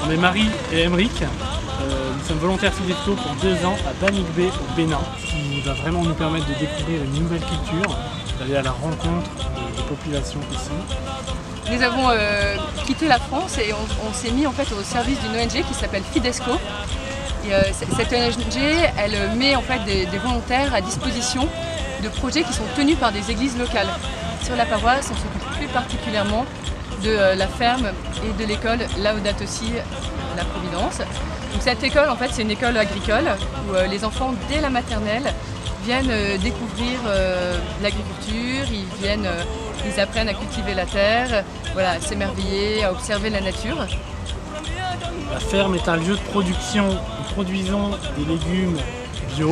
On est Marie et Emeric, nous sommes volontaires FIDEFCO pour 2 ans à Banik-Bé au Bénin, ce qui va vraiment nous permettre de découvrir une nouvelle culture, d'aller à la rencontre des populations ici. Nous avons quitté la France et on s'est mis en fait au service d'une ONG qui s'appelle FIDEFCO. Et, cette ONG, elle met en fait des volontaires à disposition de projets qui sont tenus par des églises locales. Sur la paroisse, on s'occupe plus particulièrement de la ferme et de l'école Laudato Si, la Providence. Donc cette école, en fait, c'est une école agricole où les enfants, dès la maternelle, viennent découvrir l'agriculture, ils apprennent à cultiver la terre, voilà, à s'émerveiller, à observer la nature. La ferme est un lieu de production. Nous produisons des légumes bio,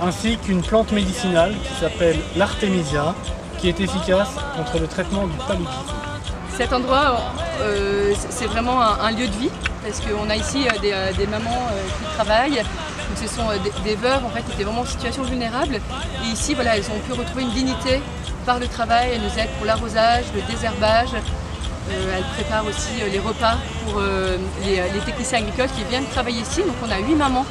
ainsi qu'une plante médicinale qui s'appelle l'artémisia, qui est efficace contre le traitement du paludisme. Cet endroit, c'est vraiment un lieu de vie, parce qu'on a ici des mamans qui travaillent. Donc ce sont des veuves en fait, qui étaient vraiment en situation vulnérable. Et ici, voilà, elles ont pu retrouver une dignité par le travail. Elles nous aident pour l'arrosage, le désherbage. Elles préparent aussi les repas pour les techniciens agricoles qui viennent travailler ici. Donc on a 8 mamans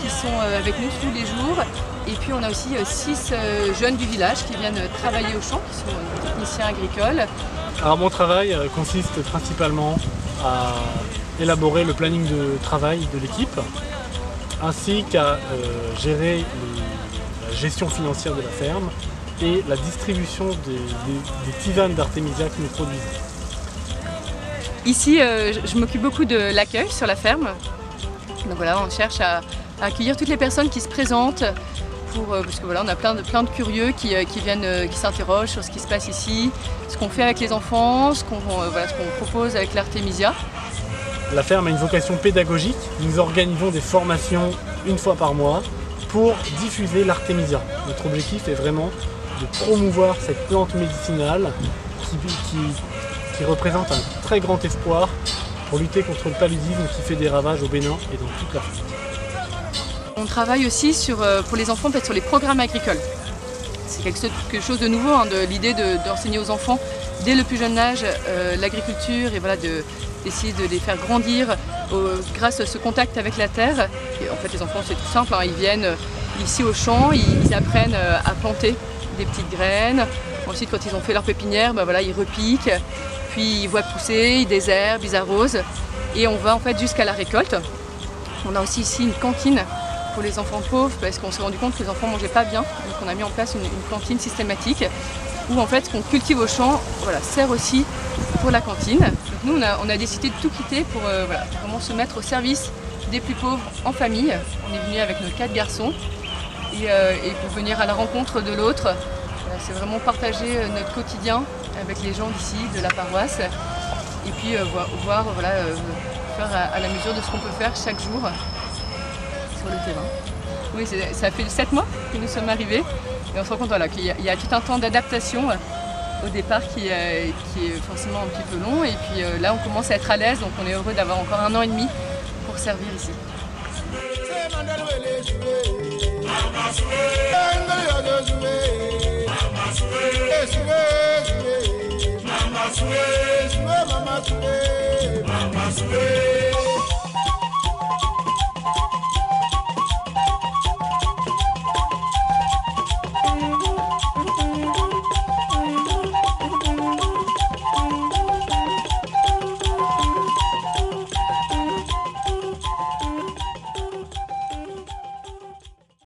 qui sont avec nous tous les jours. Et puis on a aussi 6 jeunes du village qui viennent travailler au champ, qui sont techniciens agricoles. Alors mon travail consiste principalement à élaborer le planning de travail de l'équipe, ainsi qu'à gérer la gestion financière de la ferme et la distribution des tisanes d'artémisia que nous produisons. Ici, je m'occupe beaucoup de l'accueil sur la ferme. Donc voilà, on cherche à accueillir toutes les personnes qui se présentent, parce que voilà, on a plein de curieux qui viennent, qui s'interrogent sur ce qui se passe ici, ce qu'on fait avec les enfants, ce qu'on propose avec l'artémisia. La ferme a une vocation pédagogique. Nous organisons des formations 1 fois par mois pour diffuser l'artémisia. Notre objectif est vraiment de promouvoir cette plante médicinale qui représente un très grand espoir pour lutter contre le paludisme qui fait des ravages au Bénin et dans toute l'Afrique. On travaille aussi pour les enfants sur les programmes agricoles. C'est quelque chose de nouveau, hein, l'idée d'enseigner aux enfants dès le plus jeune âge l'agriculture et voilà, d'essayer de les faire grandir grâce à ce contact avec la terre. Et en fait les enfants c'est tout simple, hein, ils viennent ici au champ, ils apprennent à planter des petites graines. Ensuite quand ils ont fait leur pépinière, voilà, ils repiquent, puis ils voient pousser, ils désherbent, ils arrosent et on va en fait jusqu'à la récolte. On a aussi ici une cantine pour les enfants pauvres parce qu'on s'est rendu compte que les enfants ne mangeaient pas bien. Donc on a mis en place une cantine systématique où en fait ce qu'on cultive au champ voilà, sert aussi pour la cantine. Donc nous on a décidé de tout quitter pour voilà, vraiment se mettre au service des plus pauvres en famille. On est venu avec nos 4 garçons et pour venir à la rencontre de l'autre. C'est vraiment partager notre quotidien avec les gens d'ici, de la paroisse et puis voir voilà, faire à la mesure de ce qu'on peut faire chaque jour sur le terrain. Oui, ça fait 7 mois que nous sommes arrivés et on se rend compte voilà, qu'il y a tout un temps d'adaptation au départ qui est forcément un petit peu long et puis là on commence à être à l'aise donc on est heureux d'avoir encore 1 an et demi pour servir ici. Mama,